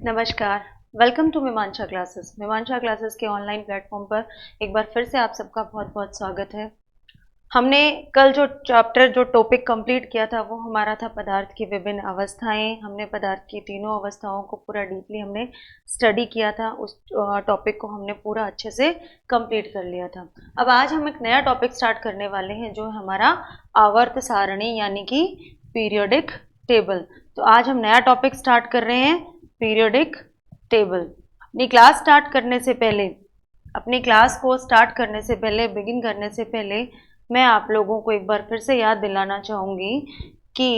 नमस्कार। Welcome to मीमांसा classes. मीमांसा क्लासेस के ऑनलाइन प्लेटफॉर्म पर एक बार फिर से आप सबका बहुत बहुत स्वागत है। हमने कल जो टॉपिक कंप्लीट किया था वो हमारा था पदार्थ की विभिन्न अवस्थाएं। हमने पदार्थ की तीनों अवस्थाओं को पूरा डीपली हमने स्टडी किया था। उस टॉपिक को हमने पूरा अच्छे से कंप्लीट कर लिया था। अब आज हम एक नया टॉपिक स्टार्ट करने वाले हैं जो है हमारा आवर्त सारणी यानी कि पीरियोडिक टेबल। तो आज हम नया टॉपिक स्टार्ट कर रहे हैं, पीरियोडिक टेबल। अपनी क्लास स्टार्ट करने से पहले बिगिन करने से पहले मैं आप लोगों को एक बार फिर से याद दिलाना चाहूँगी कि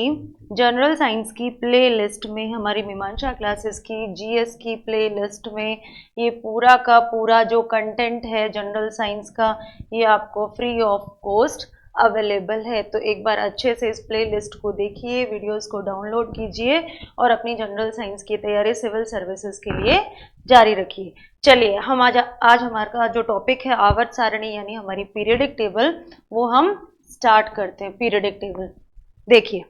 जनरल साइंस की प्लेलिस्ट में, हमारी मीमांसा क्लासेस की जीएस की प्लेलिस्ट में ये पूरा का पूरा जो कंटेंट है जनरल साइंस का, ये आपको फ्री ऑफ कॉस्ट अवेलेबल है। तो एक बार अच्छे से इस प्लेलिस्ट को देखिए, वीडियोस को डाउनलोड कीजिए और अपनी जनरल साइंस की तैयारी सिविल सर्विसेज के लिए जारी रखिए। चलिए हम आज हमारा जो टॉपिक है आवर्त सारणी यानी हमारी पीरियोडिक टेबल, वो हम स्टार्ट करते हैं। पीरियोडिक टेबल देखिए,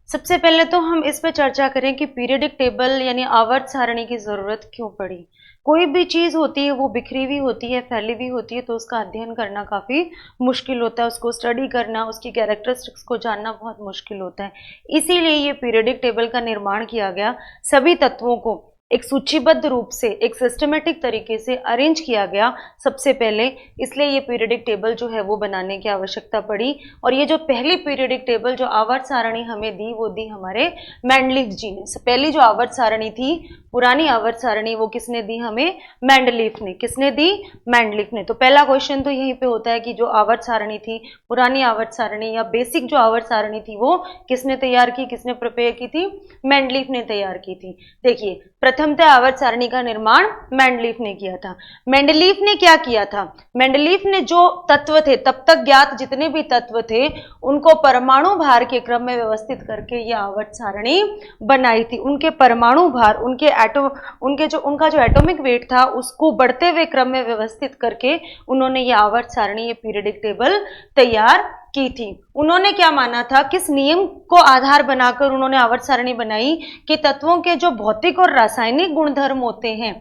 सबसे पहले तो हम इस पे चर्चा करें कि पीरियोडिक टेबल यानी आवर्त सारणी की जरूरत क्यों पड़ी। कोई भी चीज होती है वो बिखरी हुई होती है, फैली हुई होती है, तो उसका अध्ययन करना काफी मुश्किल होता है, उसको स्टडी करना, उसकी कैरेक्टरिस्टिक्स को जानना बहुत मुश्किल होता है। इसीलिए ये पीरियोडिक टेबल का निर्माण किया गया। सभी तत्वों को एक सूचीबद्ध रूप से, एक सिस्टमेटिक तरीके से अरेंज किया गया सबसे पहले, इसलिए ये पीरियोडिक टेबल जो है वो बनाने की आवश्यकता पड़ी। और ये जो पहली पीरियोडिक टेबल जो आवर्त सारणी हमें दी, वो दी हमारे मेंडलीफ जी ने। पहली जो आवर्त सारणी थी, पुरानी आवर्त सारणी, वो किसने दी हमें? मेंडलीफ ने। किसने दी? मेंडलीफ ने। तो पहला क्वेश्चन तो यहीं पे होता है कि जो आवर्त सारणी थी, पुरानी आवर्त सारणी या बेसिक जो आवर्त सारणी थी, वो किसने तैयार की, किसने प्रिपेयर की थी? मेंडलीफ ने तैयार की थी। देखिए, प्रथमतः आवर्त सारणी का निर्माण मेंडलीफ ने किया था। मेंडलीफ ने क्या किया था? मेंडलीफ ने जो तत्व थे, तब तक ज्ञात जितने भी तत्व थे, उनको परमाणु भार के क्रम में व्यवस्थित करके ये आवर्त सारणी बनाई थी। उनके परमाणु भार, उनका जो एटॉमिक वेट था, उसको बढ़ते हुए क्रम में व्यवस्थित करके उन्होंने ये आवर्त सारणी, ये पीरियोडिक टेबल तैयार की थी। उन्होंने क्या माना था, किस नियम को आधार बनाकर उन्होंने आवर्त सारणी बनाई कि तत्वों के जो भौतिक और रासायनिक गुणधर्म होते हैं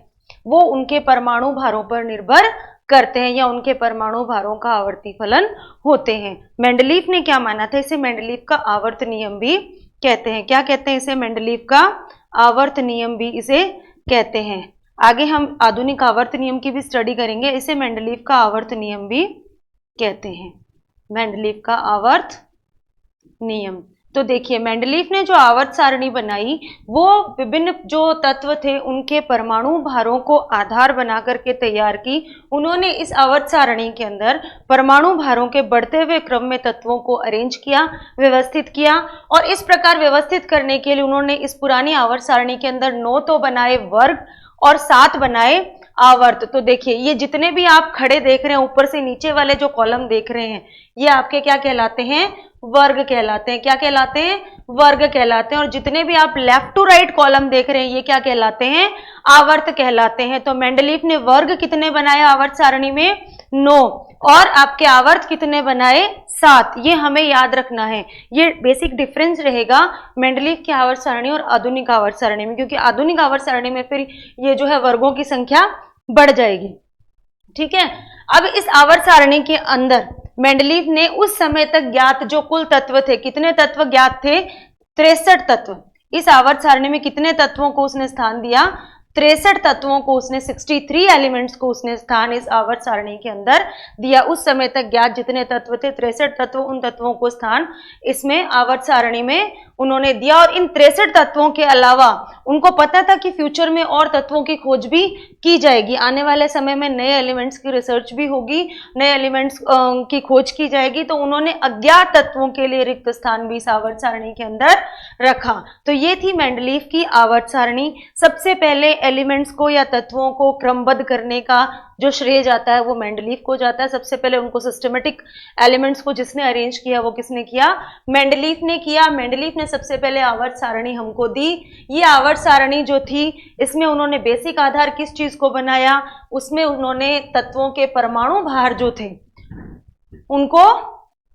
वो उनके परमाणु भारों पर निर्भर करते हैं या उनके परमाणु भारों का आवर्ती फलन होते हैं। मेंडलीफ ने क्या माना था? इसे मेंडलीफ का आवर्त नियम भी कहते हैं। क्या कहते हैं इसे? मेंडलीफ का आवर्त नियम भी इसे कहते हैं। आगे हम आधुनिक आवर्त नियम की भी स्टडी करेंगे। इसे मेंडलीफ का आवर्त नियम भी कहते हैं। मेंडलीफ का आवर्त नियम। तो देखिए, मेंडलीफ ने जो आवर्त सारणी बनाई, वो विभिन्न जो तत्व थे उनके परमाणु भारों को आधार बना करके तैयार की। उन्होंने इस आवर्त सारणी के अंदर परमाणु भारों के बढ़ते हुए क्रम में तत्वों को अरेंज किया, व्यवस्थित किया। और इस प्रकार व्यवस्थित करने के लिए उन्होंने इस पुरानी आवर्त सारणी के अंदर 9 तो बनाए वर्ग और 7 बनाए आवर्त। तो देखिए, ये जितने भी आप खड़े देख रहे हैं, ऊपर से नीचे वाले जो कॉलम देख रहे हैं, ये आपके क्या कहलाते हैं? वर्ग कहलाते हैं। क्या कहलाते हैं? वर्ग कहलाते हैं। और जितने भी आप लेफ्ट टू राइट कॉलम देख रहे हैं, ये क्या कहलाते हैं? आवर्त कहलाते हैं। तो मेंडलीफ ने वर्ग कितने बनाए आवर्त सारणी में? 9। और आपके आवर्त कितने बनाए? 7। ये हमें याद रखना है। ये बेसिक डिफरेंस रहेगा मेंडलीफ की आवर्त सारणी और आधुनिक आवर्त सारणी में, क्योंकि आधुनिक आवर्त सारणी में फिर ये जो है वर्गों की संख्या बढ़ जाएगी। ठीक है। अब इस आवर्त सारणी के अंदर मेंडलीफ ने उस समय तक ज्ञात जो कुल तत्व थे, कितने तत्व ज्ञात थे? 63 तत्व। इस आवर्त सारणी में कितने तत्वों को उसने स्थान दिया? 63 तत्वों को उसने, 63 एलिमेंट्स को उसने स्थान इस आवर्त सारणी के अंदर दिया। उस समय तक ज्ञात जितने तत्व थे, 63 तत्व, उन तत्वों को स्थान इसमें आवर्त सारणी में उन्होंने दिया। और इन 63 तत्वों के अलावा उनको पता था कि फ्यूचर में और तत्वों की खोज भी की जाएगी, आने वाले समय में नए एलिमेंट्स की रिसर्च भी होगी, नए एलिमेंट्स की खोज की जाएगी। तो उन्होंने अज्ञात तत्वों के लिए रिक्त स्थान भी इस आवर्त सारणी के अंदर रखा। तो ये थी मेंडलीफ की आवर्त सारणी। सबसे पहले एलिमेंट्स को या तत्वों को क्रमबद्ध करने का जो श्रेय जाता है वो मेंडलीफ को जाता है। सबसे पहले उनको सिस्टमेटिक एलिमेंट्स को जिसने अरेंज किया, वो किसने किया? मेंडलीफ ने किया। मेंडलीफ ने सबसे पहले आवर्त सारणी हमको दी। ये आवर्त सारणी जो थी, इसमें उन्होंने बेसिक आधार किस चीज को बनाया? उसमें उन्होंने तत्वों के परमाणु भार जो थे उनको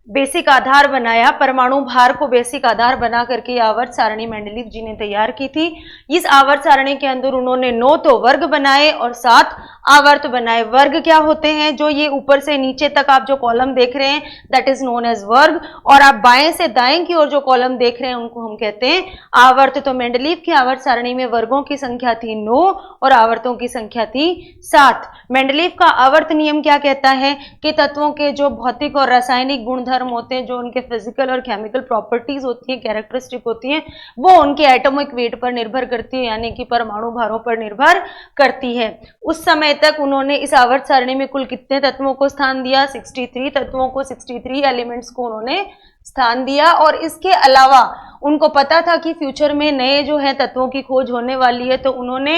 बेसिक आधार बनाया, परमाणु भार को बेसिक आधार बना करके आवर्त सारणी मेंडलीव जी ने तैयार की थी। इस आवर्त सारणी के अंदर उन्होंने 9 तो वर्ग बनाए और 7 आवर्त बनाए। वर्ग क्या होते हैं? जो ये ऊपर से नीचे तक आप जो कॉलम देख रहे हैं दैट इज नोन एज वर्ग, और आप बाएं से दाएं की ओर जो कॉलम देख रहे हैं उनको हम कहते हैं आवर्त। तो मेंडलीव की आवर्त सारणी में वर्गों की संख्या थी 9 और आवर्तों की संख्या थी 7। मेंडलीव का आवर्त नियम क्या कहता है कि तत्वों के जो भौतिक और रासायनिक गुणधर्म होते हैं, जो उनके फिजिकल और केमिकल प्रॉपर्टीज होती हैं, कैरेक्टरिस्टिक होती हैं, वो उनके एटॉमिक वेट पर निर्भर करती है, यानी कि परमाणु भारों पर निर्भर करती है। उस समय तक उन्होंने इस आवर्त सारणी में कुल कितने तत्वों को स्थान दिया? 63 तत्वों को, 63 एलिमेंट्स को उन्होंने स्थान दिया। और इसके अलावा उनको पता था कि फ्यूचर में नए जो है तत्वों की खोज होने वाली है, तो उन्होंने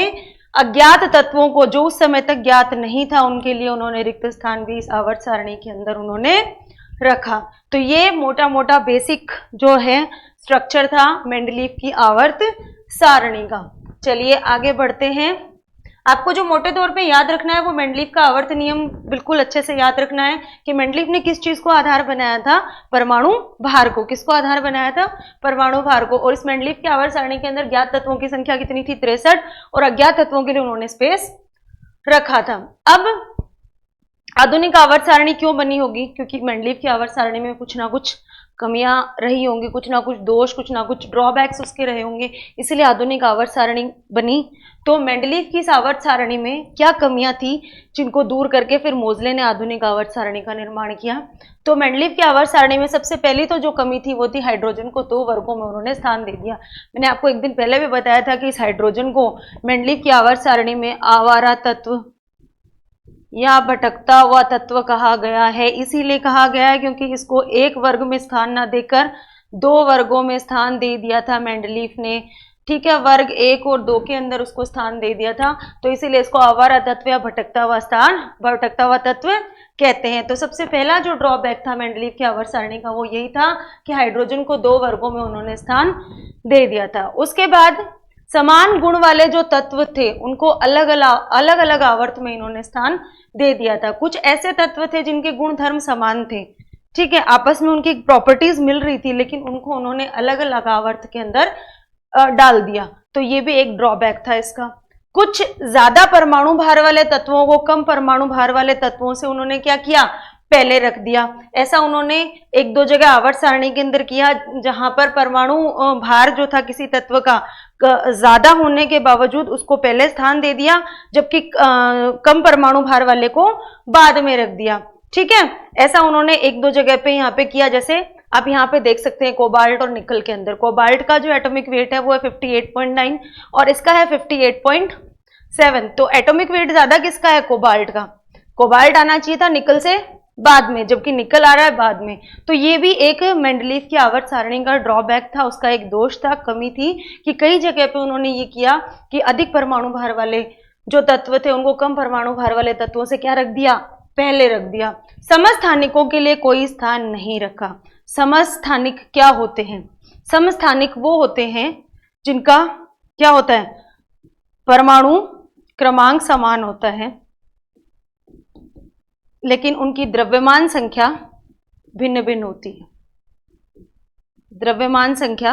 अज्ञात तत्वों को, जो उस समय तक ज्ञात नहीं था, उनके लिए उन्होंने रिक्त स्थान भी इस आवर्त सारणी के अंदर उन्होंने रखा। तो ये मोटा मोटा बेसिक जो है स्ट्रक्चर था मेंडलीव की आवर्त सारणी का। चलिए आगे बढ़ते हैं। आपको जो मोटे तौर पे याद रखना है वो मेंडलीव का आवर्त नियम बिल्कुल अच्छे से याद रखना है कि मेंडलीव ने किस चीज को आधार बनाया था? परमाणु भार को। किसको आधार बनाया था? परमाणु भार को। और इस मेंडलीव की आवर्त सारणी के अंदर ज्ञात तत्वों की संख्या कितनी थी? 63, और अज्ञात तत्वों के लिए उन्होंने स्पेस रखा था। अब आधुनिक आवर्त सारणी क्यों बनी होगी? क्योंकि मेंडलीव की आवर्त सारणी में कुछ ना कुछ कमियां रही होंगी, कुछ ना कुछ दोष, कुछ ना कुछ ड्रॉबैक्स उसके रहे होंगे, इसलिए आधुनिक आवर्त सारणी बनी। तो मेंडलीव की इस आवर्त सारणी में क्या कमियां थी जिनको दूर करके फिर मोजले ने आधुनिक आवर्त सारणी का निर्माण किया? तो मेंडलीव की आवर्त सारणी में सबसे पहली तो जो कमी थी वो थी हाइड्रोजन को 2 वर्गों में उन्होंने स्थान दे दिया। मैंने आपको एक दिन पहले भी बताया था कि इस हाइड्रोजन को मेंडलीव की आवर्त सारणी में आवारा तत्व या भटकता हुआ तत्व कहा गया है। इसीलिए कहा गया है क्योंकि इसको एक वर्ग में स्थान ना देकर 2 वर्गों में स्थान दे दिया था मेंडलीव ने। ठीक है, वर्ग 1 और 2 के अंदर उसको स्थान दे दिया था, तो इसीलिए इसको आवारा तत्व या भटकता हुआ तत्व कहते हैं। तो सबसे पहला जो ड्रॉबैक था मेंडलीव की आवर्त सारणी का वो यही था कि हाइड्रोजन को 2 वर्गों में उन्होंने स्थान दे दिया था। उसके बाद समान गुण वाले जो तत्व थे उनको अलग अलग आवर्त में इन्होंने स्थान दे दिया था। कुछ ऐसे तत्व थे जिनके गुण धर्म समान थे, ठीक है, आपस में उनकी प्रॉपर्टीज मिल रही थी, लेकिन उनको उन्होंने अलग अलग आवर्त के अंदर डाल दिया। तो ये भी एक ड्रॉबैक था इसका। कुछ ज्यादा परमाणु भार वाले तत्वों को कम परमाणु भार वाले तत्वों से उन्होंने क्या किया? पहले रख दिया। ऐसा उन्होंने 1-2 जगह आवर्त सारणी के अंदर किया जहां पर परमाणु भार जो था किसी तत्व का ज्यादा होने के बावजूद उसको पहले स्थान दे दिया, जबकि कम परमाणु भार वाले को बाद में रख दिया। ठीक है, ऐसा उन्होंने 1-2 जगह पे यहाँ पे किया। जैसे आप यहाँ पे देख सकते हैं कोबाल्ट और निकल के अंदर कोबाल्ट का जो एटॉमिक वेट है वो है 58.9 और इसका है 58.7। तो एटॉमिक वेट ज्यादा किसका है? कोबाल्ट का। कोबाल्ट आना चाहिए था निकल से बाद में, जबकि निकल आ रहा है बाद में। तो ये भी एक मेंडलीव की आवर्त सारणी का ड्रॉबैक था, उसका एक दोष था, कमी थी कि कई जगह पे उन्होंने ये किया कि अधिक परमाणु भार वाले जो तत्व थे उनको कम परमाणु भार वाले तत्वों से क्या रख दिया? पहले रख दिया। समस्थानिकों के लिए कोई स्थान नहीं रखा। समस्थानिक क्या होते हैं? समस्थानिक वो होते हैं जिनका क्या होता है? परमाणु क्रमांक समान होता है लेकिन उनकी द्रव्यमान संख्या भिन्न भिन्न होती है। द्रव्यमान संख्या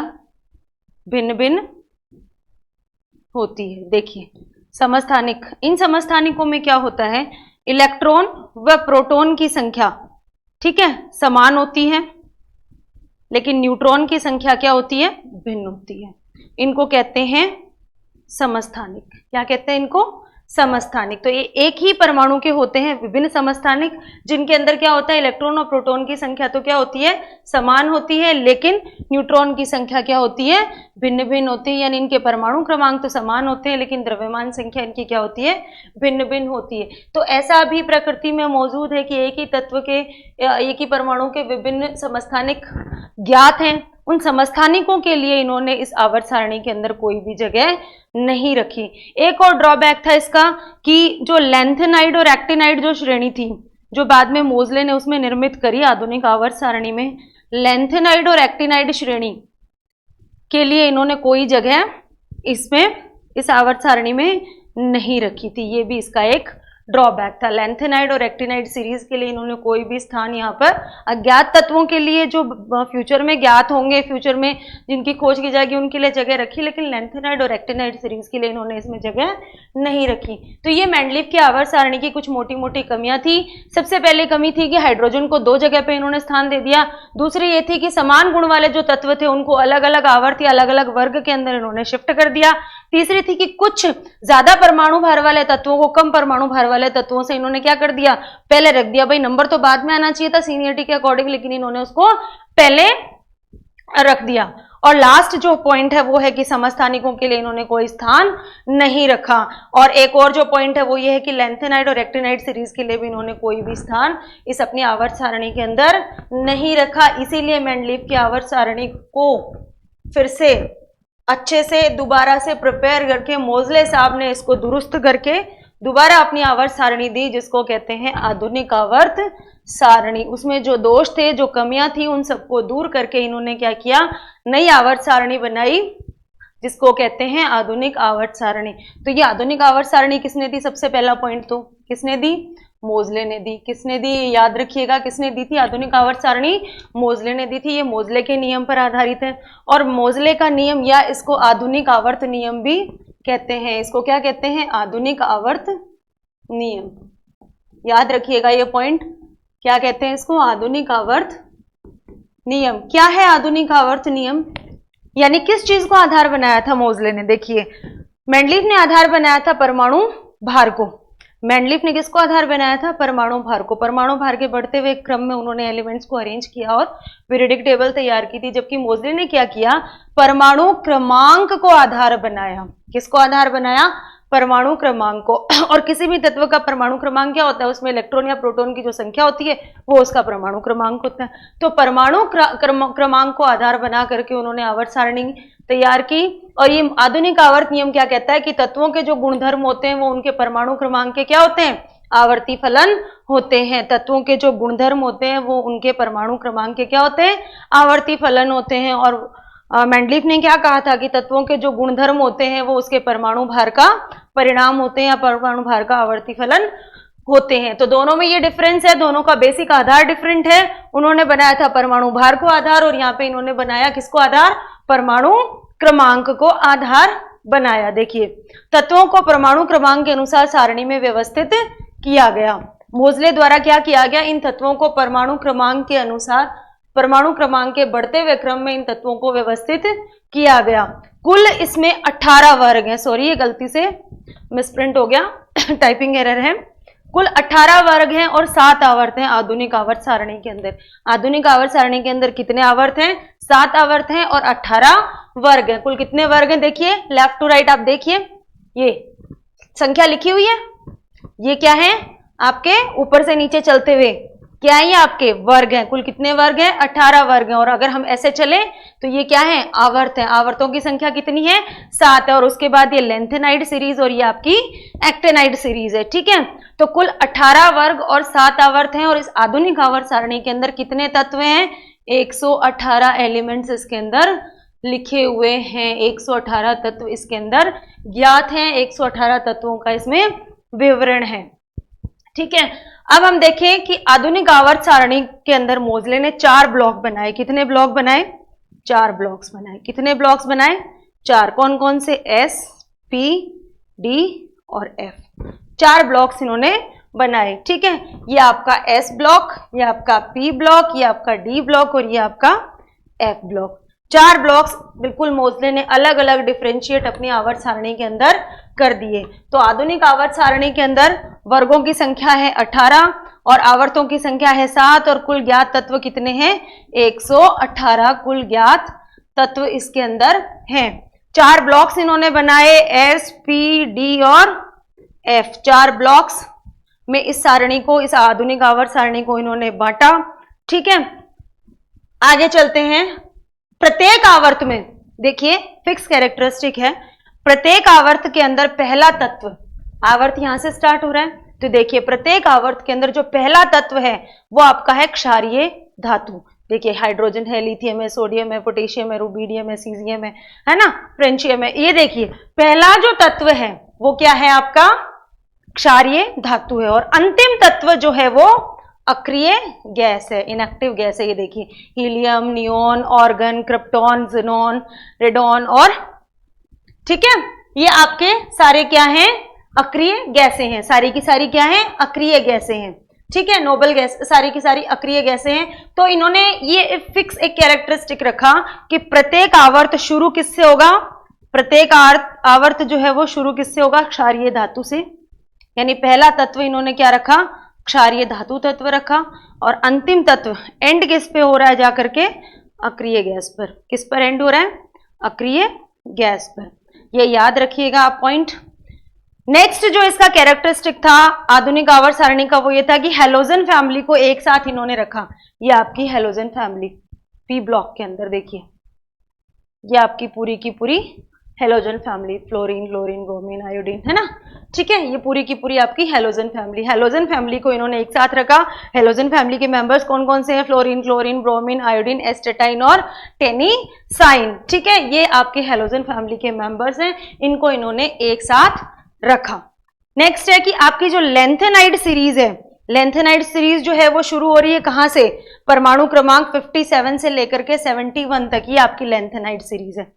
भिन्न भिन्न होती है। देखिए समस्थानिक, इन समस्थानिकों में क्या होता है? इलेक्ट्रॉन व प्रोटॉन की संख्या, ठीक है, समान होती है, लेकिन न्यूट्रॉन की संख्या क्या होती है? भिन्न होती है। इनको कहते हैं समस्थानिक। क्या कहते हैं इनको? समस्थानिक। तो ये एक ही परमाणु के होते हैं विभिन्न समस्थानिक, जिनके अंदर क्या होता है? इलेक्ट्रॉन और प्रोटॉन की संख्या तो क्या होती है? समान होती है, लेकिन न्यूट्रॉन की संख्या क्या होती है? भिन्न भिन्न होती है। यानी इनके परमाणु क्रमांक तो समान होते हैं लेकिन द्रव्यमान संख्या इनकी क्या होती है? भिन्न भिन्न होती है। तो ऐसा भी प्रकृति में मौजूद है कि एक ही तत्व के, एक ही परमाणु के विभिन्न समस्थानिक ज्ञात हैं। उन समस्थानिकों के लिए इन्होंने इस आवर्त सारणी के अंदर कोई भी जगह नहीं रखी। एक और ड्रॉबैक था इसका कि जो लैंथेनाइड और एक्टिनाइड जो श्रेणी थी, जो बाद में मोजले ने उसमें निर्मित करी आधुनिक आवर्त सारणी में, लैंथेनाइड और एक्टिनाइड श्रेणी के लिए इन्होंने कोई जगह इसमें इस आवर्त सारणी में नहीं रखी थी। ये भी इसका एक ड्रॉबैक था। लैंथेनाइड और एक्टिनाइड सीरीज के लिए इन्होंने कोई भी स्थान यहाँ पर अज्ञात तत्वों के लिए जो फ्यूचर में ज्ञात होंगे, फ्यूचर में जिनकी खोज की जाएगी उनके लिए जगह रखी, लेकिन लैंथेनाइड और एक्टिनाइड सीरीज के लिए इन्होंने इसमें जगह नहीं रखी। तो ये मेंडलीव की आवर्त सारणी की कुछ मोटी मोटी कमियां थी। सबसे पहले कमी थी कि हाइड्रोजन को 2 जगह पे इन्होंने स्थान दे दिया। दूसरी ये थी कि समान गुण वाले जो तत्व थे उनको अलग अलग आवर्त या अलग अलग वर्ग के अंदर इन्होंने शिफ्ट कर दिया। तीसरी थी कि कुछ ज्यादा परमाणु भार वाले तत्वों को कम परमाणु भार वाले तत्वों से इन्होंने क्या कर दिया, पहले रख दिया। भाई नंबर तो बाद में आना चाहिए था सीनियरिटी के अकॉर्डिंग, लेकिन इन्होंने उसको पहले रख दिया। और लास्ट जो पॉइंट है वो है कि समस्थानिकों के लिए इन्होंने कोई स्थान नहीं रखा। और एक और जो पॉइंट है वो ये है कि लैंथेनाइड और एक्टिनाइड सीरीज के लिए भी इन्होंने कोई भी स्थान इस अपनी आवर्त सारणी के अंदर नहीं रखा। इसीलिए मेंडलीव की आवर्त सारणी को फिर से अच्छे से दोबारा से प्रिपेयर करके मोजले साहब ने इसको दुरुस्त करके दोबारा अपनी आवर्त सारणी दी, जिसको कहते हैं आधुनिक आवर्त सारणी। उसमें जो दोष थे, जो कमियां थी, उन सबको दूर करके इन्होंने क्या किया, नई आवर्त सारणी बनाई, जिसको कहते हैं आधुनिक आवर्त सारणी। तो ये आधुनिक आवर्त सारणी किसने दी? सबसे पहला पॉइंट तो किसने दी? मोजले ने दी। किसने दी? याद रखिएगा, किसने दी थी आधुनिक आवर्त सारणी? मोजले ने दी थी। ये मोजले के नियम पर आधारित है, और मोजले का नियम या इसको आधुनिक आवर्त नियम भी कहते हैं। इसको क्या कहते हैं? आधुनिक आवर्त नियम। याद रखिएगा ये पॉइंट, क्या कहते हैं इसको? आधुनिक आवर्त नियम। क्या है आधुनिक आवर्त नियम? यानी किस चीज को आधार बनाया था मोजले ने? देखिए, मेंडलीव ने आधार बनाया था परमाणु भार को। मेंडलीव ने किसको आधार बनाया था? परमाणु भार को। परमाणु भार के बढ़ते हुए क्रम में उन्होंने एलिमेंट्स को अरेंज किया और पीरियोडिक टेबल तैयार की थी। जबकि मोजले ने क्या किया? परमाणु क्रमांक को आधार बनाया। किसको आधार बनाया? परमाणु क्रमांक को। और किसी भी तत्व का परमाणु क्रमांक क्या होता है? उसमें इलेक्ट्रॉन या प्रोटॉन की जो संख्या होती है वो उसका परमाणु क्रमांक होता है। तो परमाणु क्रमांक को आधार बना करके उन्होंने आवर्त सारणी तैयार की। और ये आधुनिक आवर्त नियम क्या कहता है कि तत्वों के जो गुणधर्म होते हैं वो उनके परमाणु क्रमांक के क्या होते हैं? आवर्ती फलन होते हैं। तत्वों के जो गुणधर्म होते हैं वो उनके परमाणु क्रमांक के क्या होते हैं? आवर्ती फलन होते हैं। और मेंडलीव ने क्या कहा था कि तत्वों के जो गुणधर्म होते हैं वो उसके परमाणु भार का परिणाम होते हैं या परमाणु भार का आवर्ती फलन होते हैं। तो दोनों में ये डिफरेंस है, दोनों का बेसिक आधार डिफरेंट है। उन्होंने बनाया था परमाणु भार को आधार, और यहाँ पे इन्होंने बनाया किसको आधार? परमाणु क्रमांक को आधार बनाया। देखिए, तत्वों को परमाणु क्रमांक के अनुसार सारणी में व्यवस्थित किया गया। मोजले द्वारा क्या किया गया? इन तत्वों को परमाणु क्रमांक के अनुसार, परमाणु क्रमांक के बढ़ते हुए क्रम में इन तत्वों को व्यवस्थित किया गया। कुल इसमें 18 वर्ग हैं। सॉरी, ये गलती से मिसप्रिंट हो गया, टाइपिंग एरर है। कुल 18 वर्ग हैं और 7 आवर्त हैं आधुनिक आवर्त सारणी के अंदर। आधुनिक आवर्त सारणी के अंदर कितने आवर्त हैं? 7 आवर्त हैं और 18 वर्ग हैं। कुल कितने वर्ग हैं? देखिए, लेफ्ट टू राइट आप देखिए, ये संख्या लिखी हुई है, ये क्या है? आपके ऊपर से नीचे चलते हुए क्या है? ये आपके वर्ग हैं। कुल कितने वर्ग हैं? 18 वर्ग हैं। और अगर हम ऐसे चले तो ये क्या है? आवर्त है। आवर्तों की संख्या कितनी है? 7 है। और उसके बाद ये लेंथेनाइड सीरीज और ये आपकी एक्टेनाइड सीरीज है। ठीक है, तो कुल 18 वर्ग और 7 आवर्त हैं। और इस आधुनिक आवर्त सारणी के अंदर कितने तत्व हैं? 118 एलिमेंट्स इसके अंदर लिखे हुए हैं। 118 तत्व इसके अंदर ज्ञात हैं। 118 तत्वों का इसमें विवरण है। ठीक है, अब हम देखें कि आधुनिक आवर्त सारणी के अंदर मोजले ने 4 ब्लॉक बनाए। कितने ब्लॉक बनाए? 4 ब्लॉक्स बनाए। कितने ब्लॉक्स बनाए? 4। कौन कौन से? S, P, D और F। 4 ब्लॉक्स इन्होंने बनाए। ठीक है, ये आपका S ब्लॉक, ये आपका P ब्लॉक, ये आपका D ब्लॉक और ये आपका F ब्लॉक। 4 ब्लॉक्स बिल्कुल मोजले ने अलग अलग डिफरेंशिएट अपनी आवर्त सारणी के अंदर कर दिए। तो आधुनिक आवर्त सारणी के अंदर वर्गों की संख्या है 18 और आवर्तों की संख्या है 7 और कुल ज्ञात तत्व कितने हैं? 118 कुल ज्ञात तत्व इसके अंदर हैं। 4 ब्लॉक्स इन्होंने बनाए, S, P, D और F। 4 ब्लॉक्स में इस सारणी को, इस आधुनिक आवर्त सारणी को इन्होंने बांटा। ठीक है, आगे चलते हैं। प्रत्येक आवर्त में देखिए फिक्स कैरेक्टरिस्टिक है, प्रत्येक आवर्त के अंदर पहला तत्व, आवर्त यहां से स्टार्ट हो रहा है, तो देखिए प्रत्येक आवर्त के अंदर जो पहला तत्व है वो आपका है क्षारीय धातु। देखिए हाइड्रोजन है, लिथियम है, सोडियम है, पोटेशियम है, रुबीडियम है, सीजियम है ना, फ्रेंचियम है। ये देखिए पहला जो तत्व है वो क्या है आपका? क्षारीय धातु है। और अंतिम तत्व जो है वो अक्रिय गैस है, इनएक्टिव गैस है। ये देखिए, helium, neon, organ, krypton, xenon, radon और, ठीक है, ये आपके सारे क्या हैं, अक्रिय गैसें हैं। सारी की सारी क्या हैं, अक्रिय गैसें हैं। ठीक है, नोबल गैस सारी की सारी अक्रिय गैसें हैं। तो इन्होंने ये फिक्स एक कैरेक्टरिस्टिक रखा कि प्रत्येक आवर्त शुरू किससे होगा, प्रत्येक आवर्त जो है वो शुरू किससे होगा, क्षारीय धातु से। यानी पहला तत्व इन्होंने क्या रखा, क्षारीय धातु तत्व रखा। और अंतिम तत्व एंड किस पे हो रहा है जाकर के, अक्रिय गैस पर। किस पर एंड हो रहा है, अक्रिय गैस पर। ये याद रखिएगा आप पॉइंट। नेक्स्ट जो इसका कैरेक्टरिस्टिक था आधुनिक आवर्त सारणी का, वो ये था कि हेलोजन फैमिली को एक साथ इन्होंने रखा। ये आपकी हेलोजन फैमिली पी ब्लॉक के अंदर देखिए, ये आपकी पूरी की पूरी halogen family, fluorine, chlorine, bromine, iodine, है ना। ठीक है, ये पूरी की पूरी आपकी हेलोजन फैमिली। हेलोजन फैमिली को इन्होंने एक साथ रखा। हेलोजन फैमिली के मेंबर्स कौन कौन से हैं, fluorine, chlorine, bromine, iodine, astatine और टेनिसाइन। ठीक है, ये आपके हेलोजन फैमिली के मेंबर्स हैं, इनको इन्होंने एक साथ रखा। नेक्स्ट है कि आपकी जो लेंथेनाइड सीरीज है, लेंथेनाइड सीरीज जो है वो शुरू हो रही है कहां से, परमाणु क्रमांक 57 से लेकर के 71 तक, ये आपकी लेंथेनाइड सीरीज है।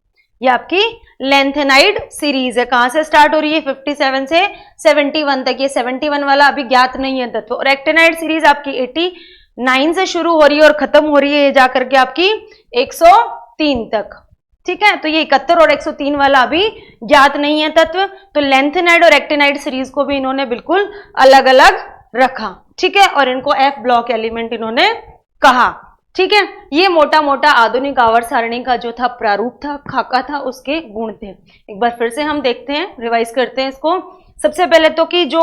ये आपकी लेंथेनाइड सीरीज है, कहां से स्टार्ट हो रही है, 57 से 71 तक। ये 71 वाला अभी ज्ञात नहीं है तत्व। और एक्टेनाइड सीरीज आपकी 89 से शुरू हो रही है और खत्म हो रही है जाकर के आपकी 103 तक। ठीक है, तो ये 71 और 103 वाला अभी ज्ञात नहीं है तत्व। तो लेंथेनाइड और एक्टेनाइड सीरीज को भी इन्होंने बिल्कुल अलग अलग रखा। ठीक है, और इनको एफ ब्लॉक एलिमेंट इन्होंने कहा। ठीक है, ये मोटा मोटा आधुनिक आवर्त सारणी का जो था प्रारूप था, खाका था, उसके गुण थे। एक बार फिर से हम देखते हैं, रिवाइज करते हैं इसको। सबसे पहले तो कि जो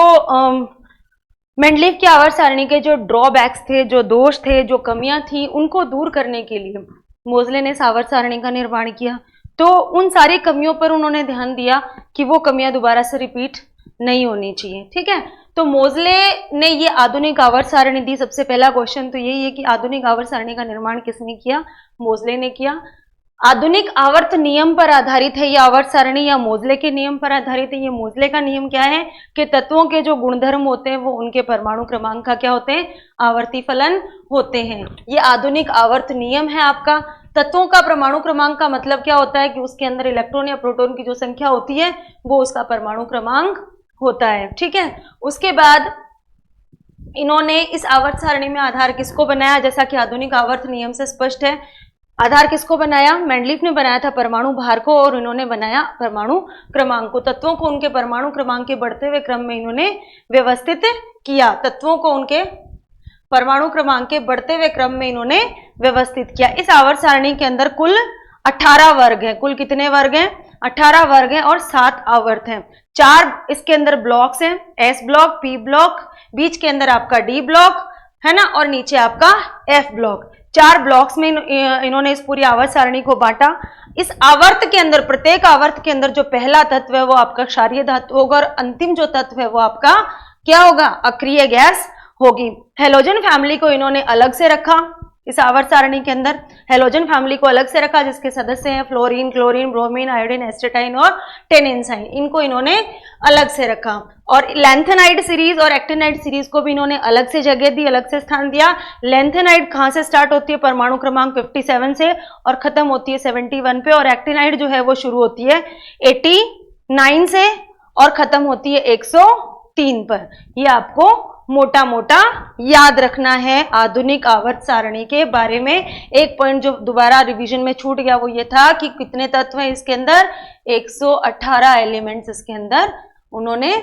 मेंडलीव की आवर्त सारणी के जो ड्रॉबैक्स थे, जो दोष थे, जो कमियां थी, उनको दूर करने के लिए मोजले ने इस आवर्त सारणी का निर्माण किया। तो उन सारी कमियों पर उन्होंने ध्यान दिया कि वो कमियां दोबारा से रिपीट नहीं होनी चाहिए। ठीक है, तो मोजले ने ये आधुनिक आवर्त सारणी दी। सबसे पहला क्वेश्चन तो यही है कि आधुनिक आवर्त सारणी का निर्माण किसने किया, मोजले ने किया। आधुनिक आवर्त नियम पर आधारित है ये आवर्त सारणी या मोजले के नियम पर आधारित है। ये मोजले का नियम क्या है कि तत्वों के जो गुणधर्म होते हैं वो उनके परमाणु क्रमांक का क्या होते हैं, आवर्ती फलन होते हैं। ये आधुनिक आवर्त नियम है आपका। तत्वों का परमाणु क्रमांक का मतलब क्या होता है कि उसके अंदर इलेक्ट्रॉन या प्रोटॉन की जो संख्या होती है वो उसका परमाणु क्रमांक होता है। ठीक है, उसके बाद इन्होंने इस आवर्त सारणी में आधार किसको बनाया, जैसा कि आधुनिक आवर्त नियम से स्पष्ट है। आधार किसको बनाया, मेंडलीव ने बनाया था परमाणु भार को, और इन्होंने बनाया परमाणु क्रमांक को। तत्वों को उनके परमाणु क्रमांक के बढ़ते हुए क्रम में इन्होंने व्यवस्थित किया। तत्वों को उनके परमाणु क्रमांक के बढ़ते हुए क्रम में इन्होंने व्यवस्थित किया। इस आवर्त सारणी के अंदर कुल 18 वर्ग हैं। कुल कितने वर्ग हैं, 18 वर्ग हैं और 7 आवर्त हैं। 4 इसके अंदर ब्लॉक्स हैं, एस ब्लॉक, पी ब्लॉक, बीच के अंदर आपका डी ब्लॉक है ना, और नीचे आपका एफ ब्लॉक। 4 ब्लॉक्स में इन्होंने इस पूरी आवर्त सारणी को बांटा। इस आवर्त के अंदर, प्रत्येक आवर्त के अंदर जो पहला तत्व है वो आपका क्षारीय धातु होगा और अंतिम जो तत्व है वो आपका क्या होगा, अक्रिय गैस होगी। हेलोजन फैमिली को इन्होंने अलग से रखा। इस आवर्त सारणी के अंदर हेलोजन फैमिली को अलग से रखा, जिसके सदस्य हैं fluorine, chlorine, bromine, iodine, astatine और टेनिसाइन। इनको इन्होंने अलग से रखा। और लेंथेनाइड सीरीज और एक्टिनाइड सीरीज को भी इन्होंने अलग से जगह दी, अलग से स्थान दिया। लेंथेनाइड कहां से स्टार्ट होती है, परमाणु क्रमांक 57 से और खत्म होती है 71 पे। और एक्टिनाइड जो है वो शुरू होती है 89 से और खत्म होती है 103 पर। ये आपको मोटा मोटा याद रखना है आधुनिक आवर्त सारणी के बारे में। एक पॉइंट जो दोबारा रिवीजन में छूट गया वो ये था कि कितने तत्व हैं इसके अंदर, 118 एलिमेंट्स इसके अंदर उन्होंने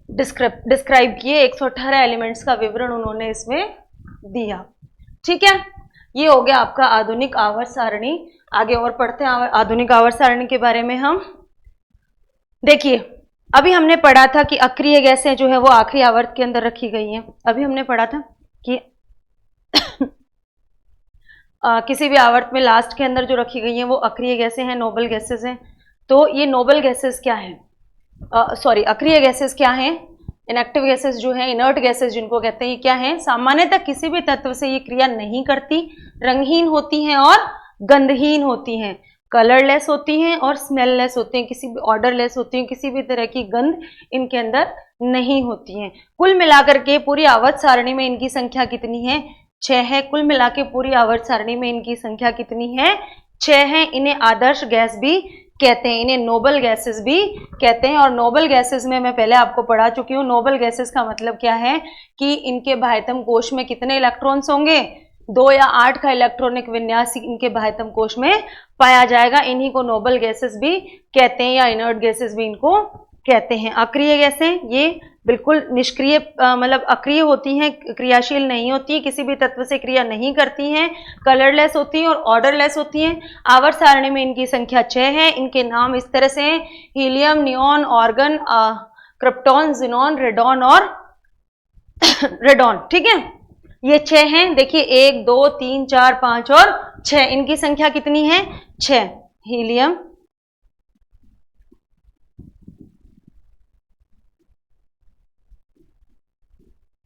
डिस्क्राइब किए। 118 एलिमेंट्स का विवरण उन्होंने इसमें दिया। ठीक है, ये हो गया आपका आधुनिक आवर्त सारणी। आगे और पढ़ते हैं आधुनिक आवर्त सारणी के बारे में। हम देखिए, अभी हमने पढ़ा था कि अक्रिय गैसें जो है वो आखिरी आवर्त के अंदर रखी गई हैं। अभी हमने पढ़ा था कि किसी भी आवर्त में लास्ट के अंदर जो रखी गई हैं वो अक्रिय गैसें हैं, नोबल गैसेस हैं। तो ये नोबल गैसेस क्या हैं, सॉरी अक्रिय गैसेस क्या हैं, इनएक्टिव गैसेस जो हैं, इनर्ट गैसेस जिनको कहते हैं, ये क्या हैं, सामान्यतः किसी भी तत्व से ये क्रिया नहीं करती, रंगहीन होती हैं और गंधहीन होती हैं। कलरलेस होती हैं और स्मेललेस होती हैं, किसी भी ऑर्डरलेस होती हैं, किसी भी तरह की गंध इनके अंदर नहीं होती हैं। कुल मिलाकर के पूरी आवर्त सारणी में इनकी संख्या कितनी है? 6 है। कुल मिला के पूरी आवर्त सारणी में इनकी संख्या कितनी है? 6 है। इन्हें आदर्श गैस भी कहते हैं, इन्हें नोबल गैसेस भी कहते हैं। और नोबल गैसेस में मैं पहले आपको पढ़ा चुकी हूँ। नोबल गैसेस का मतलब क्या है कि इनके बाह्यतम कोश में कितने इलेक्ट्रॉन्स होंगे? 2 या 8 का इलेक्ट्रॉनिक विन्यास इनके बाह्यतम कोश में पाया जाएगा। इन्हीं को नोबल गैसेस भी कहते हैं या इनर्ट गैसेस भी इनको कहते हैं। अक्रिय गैसें ये बिल्कुल निष्क्रिय मतलब अक्रिय होती हैं, क्रियाशील नहीं होती, किसी भी तत्व से क्रिया नहीं करती हैं, कलरलेस होती हैं और ऑर्डरलेस होती हैं। आवर्त सारणी में इनकी संख्या 6 है। इनके नाम इस तरह से हैं: helium, neon, organ, krypton, xenon, radon और रेडॉन। ठीक है, ये 6 हैं। देखिए 1 2 3 4 5 और 6, इनकी संख्या कितनी है? 6। हीलियम,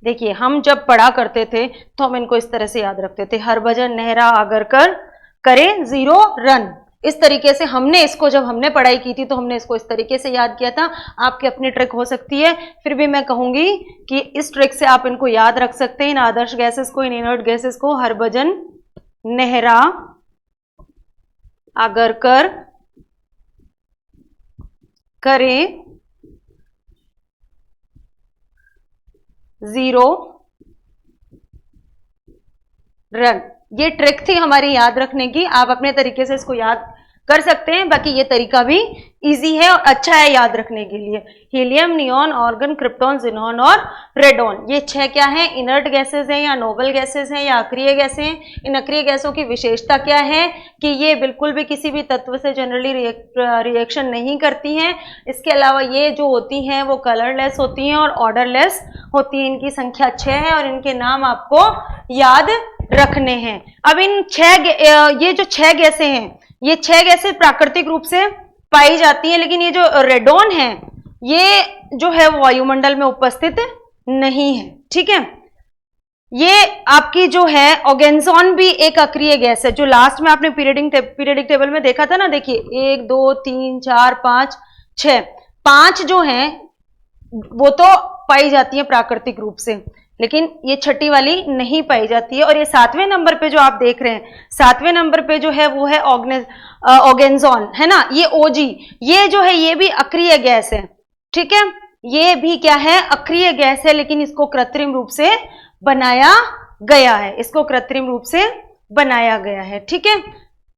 देखिए हम जब पढ़ा करते थे तो हम इनको इस तरह से याद रखते थे: हरभजन, नेहरा, आगरकर, करे, 0, रन। इस तरीके से हमने इसको, जब हमने पढ़ाई की थी तो हमने इसको इस तरीके से याद किया था। आपकी अपनी ट्रिक हो सकती है, फिर भी मैं कहूंगी कि इस ट्रिक से आप इनको याद रख सकते हैं, इन आदर्श गैसेस को, इन इनर्ट गैसेस को: हरभजन, नेहरा, आगरकर, करे, 0, रन। ये ट्रिक थी हमारी याद रखने की। आप अपने तरीके से इसको याद कर सकते हैं, बाकी ये तरीका भी इजी है और अच्छा है याद रखने के लिए। Helium, neon, organ, krypton, xenon और रेडॉन, ये 6 क्या है? इनर्ट गैसेस हैं या नोबल गैसेस हैं या अक्रिय गैसें हैं। इन अक्रिय गैसों की विशेषता क्या है कि ये बिल्कुल भी किसी भी तत्व से जनरली रिएक्शन नहीं करती हैं। इसके अलावा ये जो होती हैं वो कलरलेस होती हैं और ऑर्डरलेस होती हैं। इनकी संख्या 6 है और इनके नाम आपको याद रखने हैं। अब इन 6 ये जो 6 गैसें हैं, ये 6 गैसें प्राकृतिक रूप से पाई जाती हैं, लेकिन ये जो रेडॉन है ये जो है वो वायुमंडल में उपस्थित नहीं है। ठीक है, ये आपकी जो है ऑर्गेन्जॉन भी एक अक्रिय गैस है, जो लास्ट में आपने पीरियडिक टेबल में देखा था ना। देखिए 1 2 3 4 5 6, 5 जो हैं वो तो पाई जाती है प्राकृतिक रूप से, लेकिन ये छठी वाली नहीं पाई जाती है। और ये 7वें नंबर पे जो आप देख रहे हैं, 7वें नंबर पे जो है वो है ऑर्गेन्जॉन, है ना, ये ओजी, ये जो है ये भी अक्रिय गैस है। ठीक है, ये भी क्या है? अक्रिय गैस है, लेकिन इसको कृत्रिम रूप से बनाया गया है, इसको कृत्रिम रूप से बनाया गया है। ठीक है,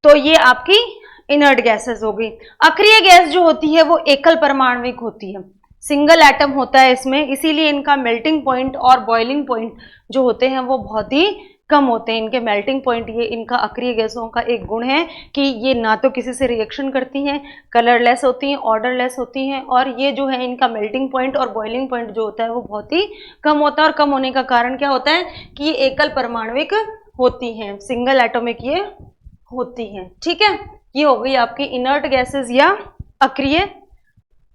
तो ये आपकी इनर्ट गैसेस हो गई। अक्रिय गैस जो होती है वो एकल परमाणविक होती है, सिंगल एटम होता है इसमें, इसीलिए इनका मेल्टिंग पॉइंट और बॉइलिंग पॉइंट जो होते हैं वो बहुत ही कम होते हैं। इनके मेल्टिंग पॉइंट, ये इनका अक्रिय गैसों का एक गुण है कि ये ना तो किसी से रिएक्शन करती हैं, कलरलेस होती हैं, ऑर्डरलेस होती हैं, और ये जो है इनका मेल्टिंग पॉइंट और बॉइलिंग पॉइंट जो होता है वो बहुत ही कम होता है। और कम होने का कारण क्या होता है कि ये एकल परमाणविक होती हैं, सिंगल एटॉमिक ये होती हैं। ठीक है, ये हो गई आपकी इनर्ट गैसेस या अक्रिय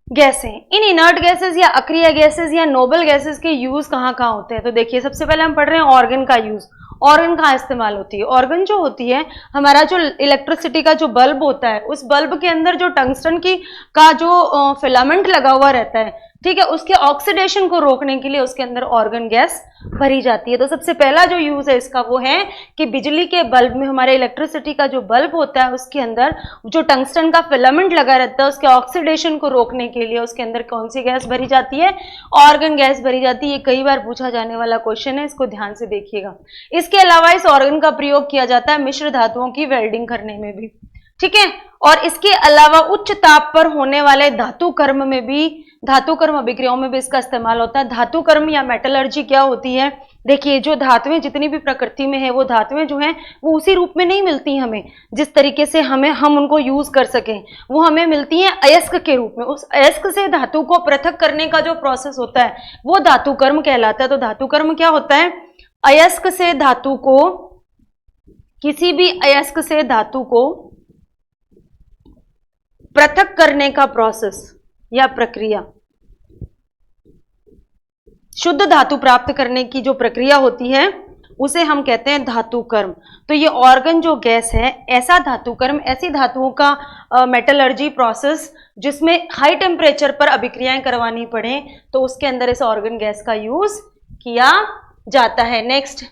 गैसें। इन इनर्ट गैसेस या अक्रिय गैसेस या नोबल गैसेस के यूज कहाँ कहाँ होते हैं? तो देखिए सबसे पहले हम पढ़ रहे हैं ऑर्गन का यूज। ऑर्गन कहाँ इस्तेमाल होती है? ऑर्गन जो होती है, हमारा जो इलेक्ट्रिसिटी का जो बल्ब होता है, उस बल्ब के अंदर जो टंगस्टन की का जो फिलामेंट लगा हुआ रहता है, ठीक है, उसके ऑक्सीडेशन को रोकने के लिए उसके अंदर ऑर्गन गैस भरी जाती है। तो सबसे पहला जो यूज है इसका वो है कि बिजली के बल्ब में, हमारे इलेक्ट्रिसिटी का जो बल्ब होता है उसके अंदर जो टंगस्टन का फिलामेंट लगा रहता है, उसके ऑक्सीडेशन को रोकने के लिए उसके अंदर कौन सी गैस भरी जाती है? ऑर्गन गैस भरी जाती है। ये कई बार पूछा जाने वाला क्वेश्चन है, इसको ध्यान से देखिएगा। इसके अलावा इस ऑर्गन का प्रयोग किया जाता है मिश्र धातुओं की वेल्डिंग करने में भी। ठीक है, और इसके अलावा उच्च ताप पर होने वाले धातु कर्म में भी, धातु कर्म अभिक्रियाओं में भी इसका इस्तेमाल होता है। धातु कर्म या मेटलर्जी क्या होती है? देखिए जो धातुएं जितनी भी प्रकृति में है, वो धातुएं जो हैं वो उसी रूप में नहीं मिलती हमें जिस तरीके से हम उनको यूज कर सकें, वो हमें मिलती हैं अयस्क के रूप में। उस अयस्क से धातु को पृथक करने का जो प्रोसेस होता है वो धातु कर्म कहलाता है। तो धातु कर्म क्या होता है? अयस्क से धातु को, किसी भी अयस्क से धातु को पृथक करने का प्रोसेस या प्रक्रिया, शुद्ध धातु प्राप्त करने की जो प्रक्रिया होती है उसे हम कहते हैं धातुकर्म। तो ये ऑर्गन जो गैस है, ऐसा धातुकर्म, ऐसी धातुओं का मेटलर्जी प्रोसेस जिसमें हाई टेम्परेचर पर अभिक्रियाएं करवानी पड़े, तो उसके अंदर इस ऑर्गन गैस का यूज किया जाता है। नेक्स्ट,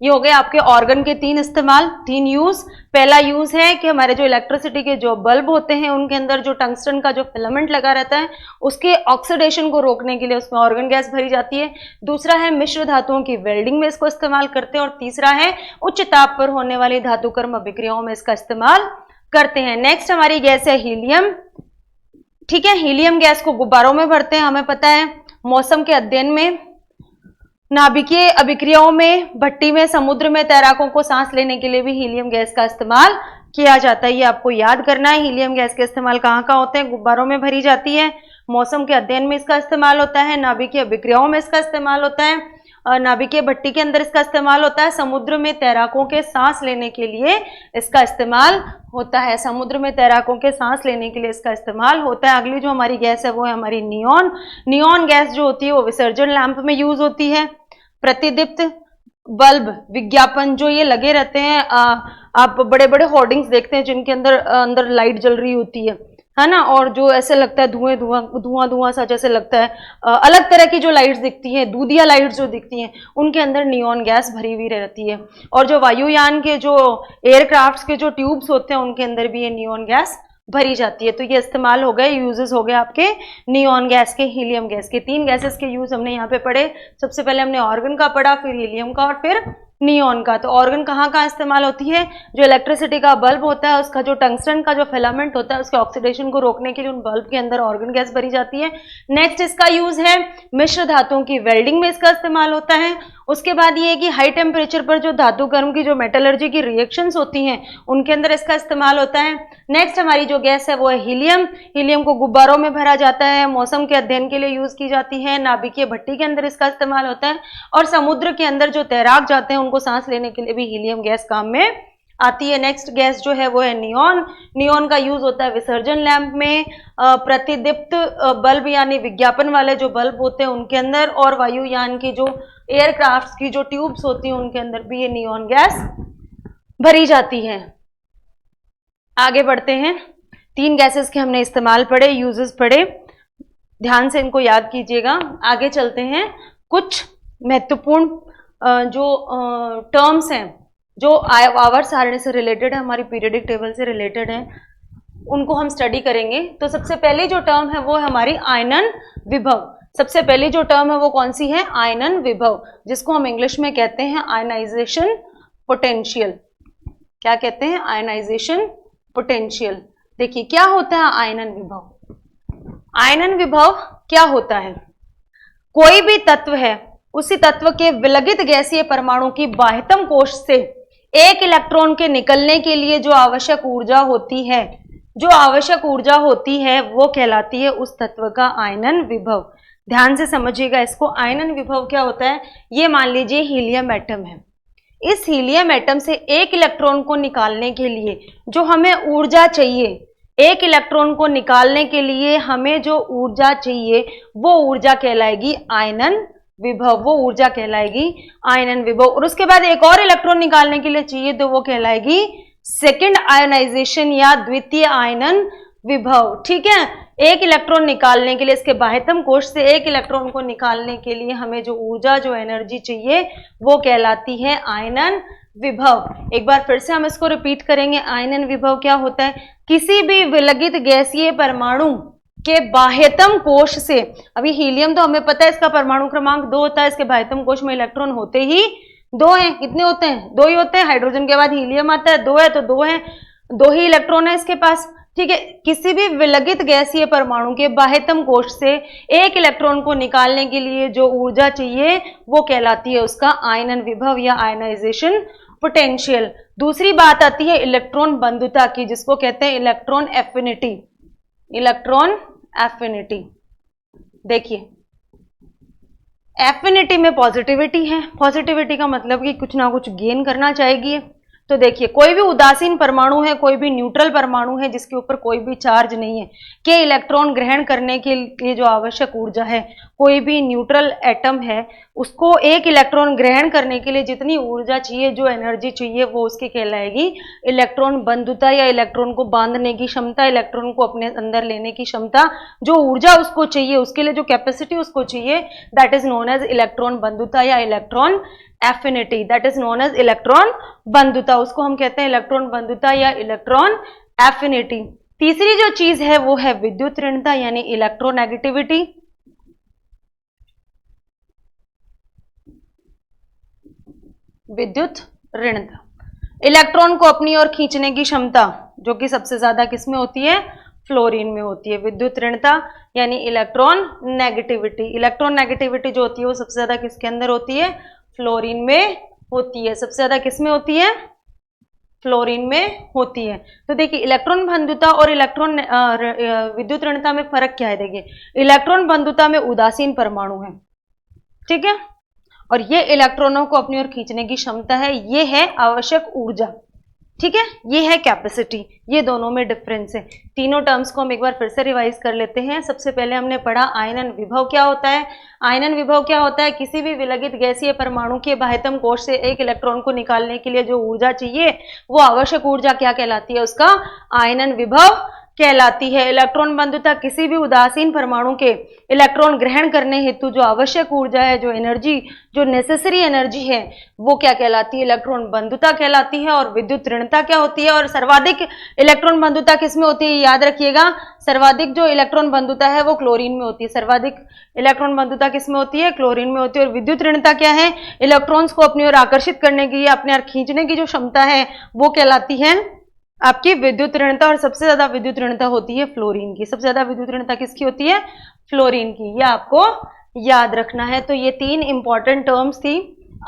ये हो गए आपके ऑर्गन के 3 इस्तेमाल, 3 यूज। पहला यूज है कि हमारे जो इलेक्ट्रिसिटी के जो बल्ब होते हैं उनके अंदर जो टंगस्टन का जो फिलामेंट लगा रहता है उसके ऑक्सीडेशन को रोकने के लिए उसमें ऑर्गन गैस भरी जाती है। दूसरा है मिश्र धातुओं की वेल्डिंग में इसको इस्तेमाल करते हैं। और तीसरा है उच्च ताप पर होने वाली धातुकर्म अभिक्रियाओं में इसका इस्तेमाल करते हैं। नेक्स्ट हमारी गैस है हीलियम। ठीक है, हीलियम गैस को गुब्बारों में भरते हैं, हमें पता है। मौसम के अध्ययन में, नाभिकीय अभिक्रियाओं में, भट्टी में, समुद्र में तैराकों को सांस लेने के लिए भी हीलियम गैस का इस्तेमाल किया जाता है। ये आपको याद करना है। हीलियम गैस के इस्तेमाल कहाँ कहाँ होते हैं? गुब्बारों में भरी जाती है, मौसम के अध्ययन में इसका इस्तेमाल होता है, नाभिकीय अभिक्रियाओं में इसका इस्तेमाल होता है, नाभिकीय भट्टी के अंदर इसका इस्तेमाल होता है, समुद्र में तैराकों के सांस लेने के लिए इसका इस्तेमाल होता है। समुद्र में तैराकों के सांस लेने के लिए इसका इस्तेमाल होता है। अगली जो हमारी गैस है वो है हमारी नियॉन। नियॉन गैस जो होती है वो विसर्जन लैंप में यूज होती है। प्रतिदीप्त बल्ब, विज्ञापन जो ये लगे रहते हैं, आप बड़े बड़े होर्डिंग्स देखते हैं जिनके अंदर लाइट जल रही होती है ना, और जो ऐसे लगता है धुआं सा जैसे लगता है, अलग तरह की जो लाइट्स दिखती हैं, दूधिया लाइट्स जो दिखती हैं, उनके अंदर नियॉन गैस भरी हुई रहती है। और जो वायुयान के जो एयरक्राफ्ट्स के जो ट्यूब्स होते हैं उनके अंदर भी ये नियॉन गैस भरी जाती है। तो ये इस्तेमाल हो गए, यूजेस हो गए आपके नियॉन गैस के, हीलियम गैस के। 3 गैसेस के यूज हमने यहाँ पे पढ़े। सबसे पहले हमने ऑर्गन का पढ़ा, फिर हीलियम का और फिर नियॉन का। तो ऑर्गन कहाँ कहाँ इस्तेमाल होती है? जो इलेक्ट्रिसिटी का बल्ब होता है उसका जो टंगस्टन का जो फिलामेंट होता है उसके ऑक्सीडेशन को रोकने के लिए उन बल्ब के अंदर ऑर्गन गैस भरी जाती है। नेक्स्ट इसका यूज है मिश्र धातुओं की वेल्डिंग में इसका इस्तेमाल होता है। उसके बाद ये है कि हाई टेम्परेचर पर जो धातु कर्म की जो मेटलर्जी की रिएक्शंस होती हैं उनके अंदर इसका इस्तेमाल होता है। नेक्स्ट हमारी जो गैस है वो है हीलियम। हीलियम को गुब्बारों में भरा जाता है, मौसम के अध्ययन के लिए यूज की जाती है, नाभिकीय भट्टी के अंदर इसका इस्तेमाल होता है, और समुद्र के अंदर जो तैराक जाते हैं उनको सांस लेने के लिए भी हीलियम गैस काम में आती है। नेक्स्ट गैस जो है वो है नियॉन। नियॉन का यूज होता है विसर्जन लैंप में, प्रतिदीप्त बल्ब यानी विज्ञापन वाले जो बल्ब होते हैं उनके अंदर, और वायुयान की जो एयरक्राफ्ट्स की जो ट्यूब्स होती हैं उनके अंदर भी ये नियॉन गैस भरी जाती है। आगे बढ़ते हैं। 3 गैसेस के हमने इस्तेमाल पढ़े, यूजेस पढ़े, ध्यान से इनको याद कीजिएगा। आगे चलते हैं। कुछ महत्वपूर्ण जो टर्म्स हैं जो आवर्त सारणी से रिलेटेड है, हमारी पीरियडिक टेबल से रिलेटेड है, उनको हम स्टडी करेंगे। तो सबसे पहली जो टर्म है वो है हमारी आयनन विभव। सबसे पहली जो टर्म है वो कौन सी है? आयनन विभव, जिसको हम इंग्लिश में कहते हैं आयनाइजेशन पोटेंशियल। क्या कहते हैं? Ionisation potential. देखिए क्या होता है आयनन विभव। आयनन विभव क्या होता है? कोई भी तत्व है, उसी तत्व के विलगित गैसीय परमाणु की बाह्यतम कोश से एक इलेक्ट्रॉन के निकलने के लिए जो आवश्यक ऊर्जा होती है, वो कहलाती है उस तत्व का आयनन विभव। ध्यान से समझिएगा इसको। आयनन विभव क्या होता है? ये मान लीजिए हीलियम एटम है। इस हीलियम एटम से एक इलेक्ट्रॉन को निकालने के लिए जो हमें ऊर्जा चाहिए, एक इलेक्ट्रॉन को निकालने के लिए हमें जो ऊर्जा चाहिए वो ऊर्जा कहलाएगी आयनन विभव। वो ऊर्जा कहलाएगी आयनन विभव। और उसके बाद एक और इलेक्ट्रॉन निकालने के लिए चाहिए तो वो कहलाएगी सेकंड आयनाइजेशन या द्वितीय आयनन विभव। ठीक है, एक इलेक्ट्रॉन निकालने के लिए, इसके बाह्यतम कोश से एक इलेक्ट्रॉन को निकालने के लिए हमें जो ऊर्जा, जो एनर्जी चाहिए वो कहलाती है आयनन विभव। एक बार फिर से हम इसको रिपीट करेंगे। आयनन विभव क्या होता है? किसी भी विलगित गैसीय परमाणु के बाह्यतम कोश से, अभी हीलियम तो हमें पता है इसका परमाणु क्रमांक 2 होता है, इसके बाह्यतम कोश में इलेक्ट्रॉन होते ही 2 हैं। कितने होते हैं? 2 ही होते हैं। हाइड्रोजन के बाद हीलियम आता है, 2 है तो 2 है, 2 ही इलेक्ट्रॉन है इसके पास। ठीक है, किसी भी विलगित गैसीय परमाणु के बाह्यतम कोश से एक इलेक्ट्रॉन को निकालने के लिए जो ऊर्जा चाहिए वो कहलाती है उसका आयनन विभव या आयनाइजेशन पोटेंशियल। दूसरी बात आती है इलेक्ट्रॉन बंधुता की, जिसको कहते हैं इलेक्ट्रॉन एफिनिटी। इलेक्ट्रॉन एफिनिटी, देखिए एफिनिटी में पॉजिटिविटी है। पॉजिटिविटी का मतलब कि कुछ ना कुछ गेन करना चाहेगी, तो देखिए कोई भी उदासीन परमाणु है, कोई भी न्यूट्रल परमाणु है जिसके ऊपर कोई भी चार्ज नहीं है, के इलेक्ट्रॉन ग्रहण करने के लिए जो आवश्यक ऊर्जा है, कोई भी न्यूट्रल एटम है उसको एक इलेक्ट्रॉन ग्रहण करने के लिए जितनी ऊर्जा चाहिए, जो एनर्जी चाहिए, वो उसकी कहलाएगी इलेक्ट्रॉन बंधुता या इलेक्ट्रॉन को बांधने की क्षमता, इलेक्ट्रॉन को अपने अंदर लेने की क्षमता, जो ऊर्जा उसको चाहिए, उसके लिए जो कैपेसिटी उसको चाहिए, that is known as electron बंधुता या electron affinity, that is known as electron बंधुता, उसको हम कहते हैं इलेक्ट्रॉन बंधुता या इलेक्ट्रॉन एफिनिटी। तीसरी जो चीज है वो है विद्युत ऋणता यानी इलेक्ट्रोनेगेटिविटी। विद्युत ऋणता, इलेक्ट्रॉन को अपनी ओर खींचने की क्षमता जो कि सबसे ज्यादा किसमें होती है, फ्लोरीन में होती है। विद्युत ऋणता यानी इलेक्ट्रॉन नेगेटिविटी, इलेक्ट्रॉन नेगेटिविटी जो होती है वो सबसे ज्यादा किसके अंदर होती है, फ्लोरीन में होती है। सबसे ज्यादा किसमें होती है, फ्लोरीन में होती है। तो देखिए इलेक्ट्रॉन बंधुता और इलेक्ट्रॉन विद्युत ऋणता में फर्क क्या है, देखिए इलेक्ट्रॉन बंधुता में उदासीन परमाणु है, ठीक है, और ये इलेक्ट्रॉनों को अपनी ओर खींचने की क्षमता है, ये है आवश्यक ऊर्जा, ठीक है, ये है कैपेसिटी, ये दोनों में डिफरेंस है। तीनों टर्म्स को हम एक बार फिर से रिवाइज कर लेते हैं। सबसे पहले हमने पढ़ा आयनन विभव क्या होता है। आयनन विभव क्या होता है, किसी भी विलगित गैसीय परमाणु के बाह्यतम कोश से एक इलेक्ट्रॉन को निकालने के लिए जो ऊर्जा चाहिए वो आवश्यक ऊर्जा क्या कहलाती है, उसका आयनन विभव कहलाती है। इलेक्ट्रॉन बंधुता किसी भी उदासीन परमाणु के इलेक्ट्रॉन ग्रहण करने हेतु जो आवश्यक ऊर्जा है, जो एनर्जी, जो नेसेसरी एनर्जी है, वो क्या कहलाती है, इलेक्ट्रॉन बंधुता कहलाती है। और विद्युत ऋणता क्या होती है, और सर्वाधिक इलेक्ट्रॉन बंधुता किसमें होती है, याद रखिएगा, सर्वाधिक जो इलेक्ट्रॉन बंधुता है वो क्लोरीन में होती है। सर्वाधिक इलेक्ट्रॉन बंधुता किसमें होती है, क्लोरीन में होती है। और विद्युत ऋणता क्या है, इलेक्ट्रॉन्स को अपनी ओर आकर्षित करने की या अपने ओर खींचने की जो क्षमता है वो कहलाती है आपकी विद्युत ऋणता। और सबसे ज्यादा विद्युत ऋणता होती है फ्लोरीन की। सबसे ज्यादा विद्युत ऋणता किसकी होती है, फ्लोरीन की, यह आपको याद रखना है। तो ये तीन इंपॉर्टेंट टर्म्स थी,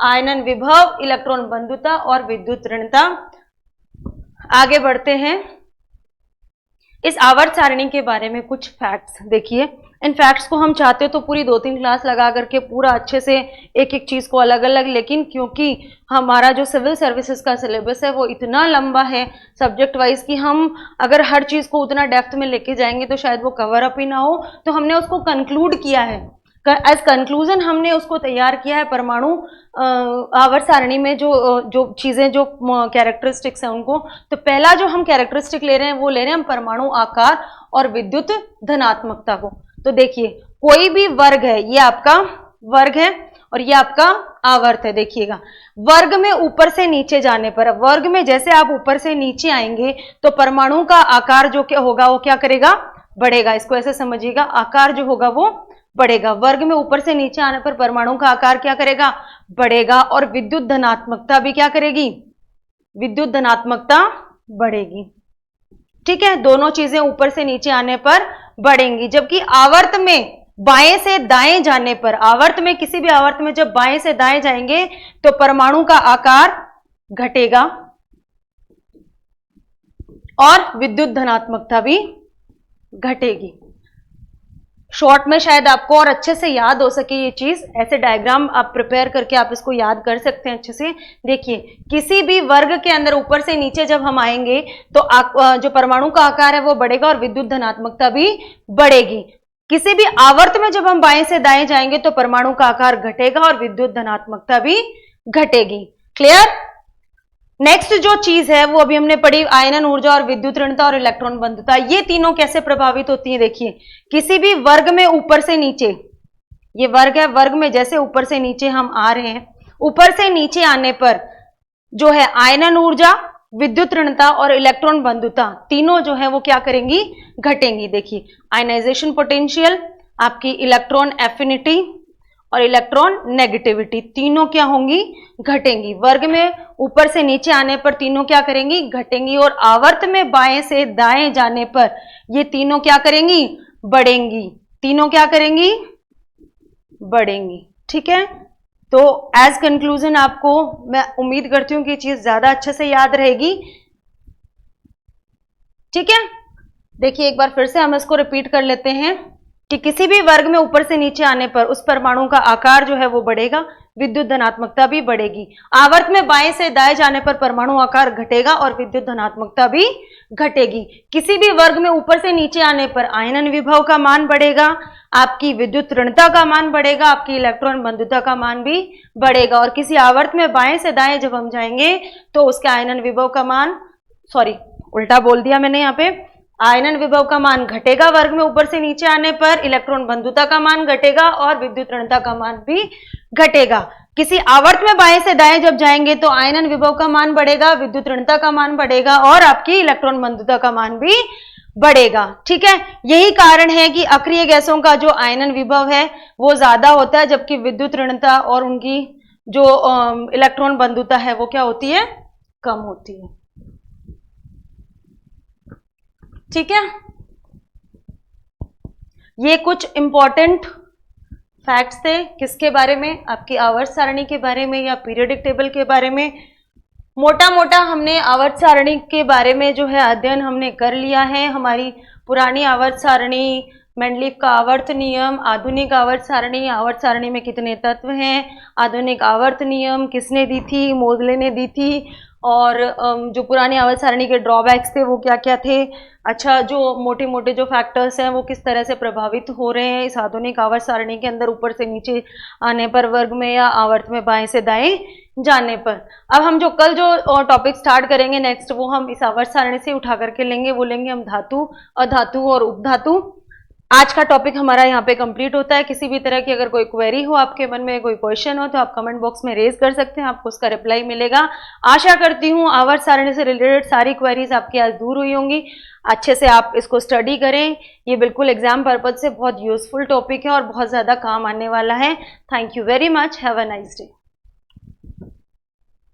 आयनन विभव, इलेक्ट्रॉन बंधुता और विद्युत ऋणता। आगे बढ़ते हैं, इस आवर्त सारणी के बारे में कुछ फैक्ट्स देखिए। इन फैक्ट्स को हम चाहते तो पूरी 2-3 क्लास लगा करके पूरा अच्छे से एक एक चीज को अलग अलग, लेकिन क्योंकि हमारा जो सिविल सर्विसेज का सिलेबस है वो इतना लंबा है सब्जेक्ट वाइज कि हम अगर हर चीज को उतना डेप्थ में लेके जाएंगे तो शायद वो कवर अप ही ना हो, तो हमने उसको कंक्लूड किया है, एज कंक्लूजन हमने उसको तैयार किया है। परमाणु आवर्त सारणी में जो चीजें, जो कैरेक्टरिस्टिक्स हैं उनको, तो पहला जो हम कैरेक्टरिस्टिक ले रहे हैं वो ले रहे हैं हम परमाणु आकार और विद्युत धनात्मकता को। तो देखिए कोई भी वर्ग है, ये आपका वर्ग है और ये आपका आवर्त है। देखिएगा वर्ग में ऊपर से नीचे जाने पर, वर्ग में जैसे आप ऊपर से नीचे आएंगे तो परमाणु का आकार जो क्या होगा वो क्या करेगा, बढ़ेगा। इसको ऐसे समझिएगा, आकार जो होगा वो बढ़ेगा। वर्ग में ऊपर से नीचे आने पर परमाणु का आकार क्या करेगा, बढ़ेगा। और विद्युत धनात्मकता भी क्या करेगी, विद्युत धनात्मकता बढ़ेगी, ठीक है। दोनों चीजें ऊपर से नीचे आने पर बढ़ेंगी। जबकि आवर्त में बाएं से दाएं जाने पर, आवर्त में किसी भी आवर्त में जब बाएं से दाएं जाएंगे तो परमाणु का आकार घटेगा और विद्युत धनात्मकता भी घटेगी। शॉर्ट में शायद आपको और अच्छे से याद हो सके ये चीज, ऐसे डायग्राम आप प्रिपेयर करके आप इसको याद कर सकते हैं अच्छे से। देखिए किसी भी वर्ग के अंदर ऊपर से नीचे जब हम आएंगे तो जो परमाणु का आकार है वो बढ़ेगा और विद्युत धनात्मकता भी बढ़ेगी। किसी भी आवर्त में जब हम बाएं से दाएं जाएंगे तो परमाणु का आकार घटेगा और विद्युत धनात्मकता भी घटेगी। क्लियर। नेक्स्ट जो चीज है वो अभी हमने पढ़ी, आयनन ऊर्जा और विद्युत ऋणता और इलेक्ट्रॉन बंधुता, ये तीनों कैसे प्रभावित होती है। देखिए किसी भी वर्ग में ऊपर से नीचे, ये वर्ग है, वर्ग में जैसे ऊपर से नीचे हम आ रहे हैं, ऊपर से नीचे आने पर जो है आयनन ऊर्जा, विद्युत ऋणता और इलेक्ट्रॉन बंधुता तीनों जो है वो क्या करेंगी, घटेंगी। देखिए आयनाइजेशन पोटेंशियल, आपकी इलेक्ट्रॉन एफिनिटी और इलेक्ट्रॉन नेगेटिविटी तीनों क्या होंगी, घटेंगी। वर्ग में ऊपर से नीचे आने पर तीनों क्या करेंगी, घटेंगी। और आवर्त में बाएं से दाएं जाने पर ये तीनों क्या करेंगी, बढ़ेंगी। तीनों क्या करेंगी, बढ़ेंगी, ठीक है। तो एज कंक्लूजन आपको मैं उम्मीद करती हूं कि ये चीज ज्यादा अच्छे से याद रहेगी, ठीक है। देखिए एक बार फिर से हम इसको रिपीट कर लेते हैं कि किसी भी वर्ग में ऊपर से नीचे आने पर उस परमाणु का आकार जो है वो बढ़ेगा, विद्युत धनात्मकता भी बढ़ेगी। आवर्त में बाएं से दाएं जाने पर परमाणु आकार घटेगा और विद्युत धनात्मकता भी घटेगी। किसी भी वर्ग में ऊपर से नीचे आने पर आयनन विभव का मान बढ़ेगा, आपकी विद्युत ऋणता का मान बढ़ेगा, आपकी इलेक्ट्रॉन बंधुता का मान भी बढ़ेगा। और किसी आवर्त में बाएं से दाएं जब हम जाएंगे तो उसके आयनन विभव का मान, सॉरी उल्टा बोल दिया मैंने, यहाँ पे आयनन विभव का मान घटेगा वर्ग में ऊपर से नीचे आने पर, इलेक्ट्रॉन बंधुता का मान घटेगा और विद्युत ऋणता का मान भी घटेगा। किसी आवर्त में बाएं से दाएं जब जाएंगे तो आयनन विभव का मान बढ़ेगा, विद्युत ऋणता का मान बढ़ेगा और आपकी इलेक्ट्रॉन बंधुता का मान भी बढ़ेगा। ठीक है, यही कारण है कि अक्रिय गैसों का जो आयनन विभव है वो ज्यादा होता है, जबकि विद्युत ऋणता और उनकी जो इलेक्ट्रॉन बंधुता है वो क्या होती है, कम होती है। ठीक है, ये कुछ इंपॉर्टेंट फैक्ट्स थे किसके बारे में, आपकी आवर्त सारणी के बारे में या पीरियोडिक टेबल के बारे में। मोटा मोटा हमने आवर्त सारणी के बारे में जो है अध्ययन हमने कर लिया है। हमारी पुरानी आवर्त सारणी, मेंडलीफ का आवर्त नियम, आधुनिक आवर्त सारणी में कितने तत्व हैं, आधुनिक आवर्त नियम किसने दी थी, मोजले ने दी थी, और जो पुरानी आवर्त सारणी के ड्रॉबैक्स थे वो क्या क्या थे। अच्छा, जो मोटे मोटे जो फैक्टर्स हैं वो किस तरह से प्रभावित हो रहे हैं इस आधुनिक आवर्त सारणी के अंदर ऊपर से नीचे आने पर वर्ग में या आवर्त में बाएं से दाएं जाने पर। अब हम जो कल जो टॉपिक स्टार्ट करेंगे नेक्स्ट, वो हम इस आवर्त सारणी से उठा करके लेंगे, वो लेंगे हम धातु, अधातु और उपधातु। आज का टॉपिक हमारा यहाँ पे कंप्लीट होता है। किसी भी तरह की अगर कोई क्वेरी हो आपके मन में, कोई क्वेश्चन हो, तो आप कमेंट बॉक्स में रेज कर सकते हैं, आपको उसका रिप्लाई मिलेगा। आशा करती हूँ आवर्त सारणी से रिलेटेड सारी क्वेरीज आपकी आज दूर हुई होंगी। अच्छे से आप इसको स्टडी करें, ये बिल्कुल एग्जाम पर्पज से बहुत यूजफुल टॉपिक है और बहुत ज़्यादा काम आने वाला है। Thank you very much, have a nice day.